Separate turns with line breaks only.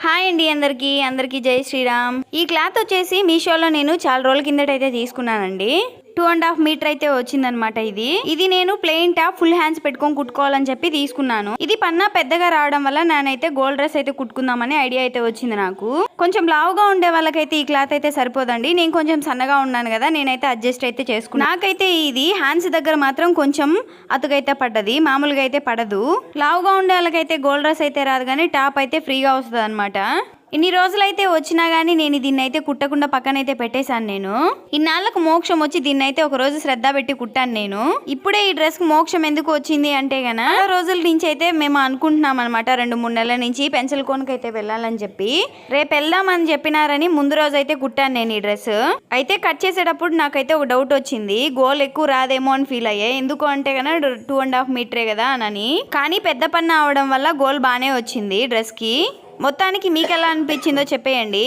Hi అండి అందరికీ జై శ్రీరామ్। ఈ క్లాత్ వచ్చేసి మీషోలో నేను చాలా రోజుల కిందటైతే తీసుకున్నానండి। 2.5 మీటర్ అయితే వచ్చిందనమాట। ఇది నేను ప్లెయిన్ టాప్ ఫుల్ హ్యాండ్స్ పెట్టుకొని కుట్టుకోవాలని చెప్పి తీసుకున్నాను। ఇది పన్నా పెద్దగా రావడం వల్ల నేనైతే గోల్డ్ డ్రెస్ అయితే కుట్టుకుందామని ఐడియా అయితే వచ్చింది నాకు। కొంచెం లావుగా ఉండే వాళ్ళకైతే ఈ క్లాత్ అయితే సరిపోదండి। నేను కొంచెం సన్నగా ఉన్నాను కదా, నేనైతే అడ్జస్ట్ అయితే చేసుకున్నాను। నాకైతే ఇది హ్యాండ్స్ దగ్గర మాత్రం కొంచెం అతుకైతే పడ్డది, మామూలుగా అయితే పడదు। లావుగా ఉండే వాళ్ళకైతే గోల్డ్ డ్రెస్ అయితే రాదు కానీ టాప్ అయితే ఫ్రీగా వస్తుంది అనమాట। ఇన్ని రోజులైతే వచ్చినా గానీ నేను దీన్ని అయితే కుట్టకుండా పక్కనైతే పెట్టేశాను। నేను ఇన్నాళ్ళకు మోక్షం వచ్చి దీన్ని అయితే ఒక రోజు శ్రద్ధ పెట్టి కుట్టాను నేను। ఇప్పుడే ఈ డ్రెస్ కు మోక్షం ఎందుకు వచ్చింది అంటే గన రోజుల నుంచి అయితే మేము అనుకుంటున్నాం అనమాట, 2-3 నెలల నుంచి పెన్సిల్ కోన్కి అయితే వెళ్ళాలని చెప్పి। రేపు వెళ్దామని చెప్పినారని ముందు రోజు అయితే కుట్టాను నేను ఈ డ్రెస్। అయితే కట్ చేసేటప్పుడు నాకైతే ఒక డౌట్ వచ్చింది, గోల్ ఎక్కువ రాదేమో అని ఫీల్ అయ్యా। ఎందుకు అంటే గన 2.5 మీటరే కదా అని, కానీ పెద్ద పన్ను అవడం వల్ల గోల్ బాగానే వచ్చింది డ్రెస్ కి। మొత్తానికి మీకు ఎలా అనిపించిందో చెప్పేయండి।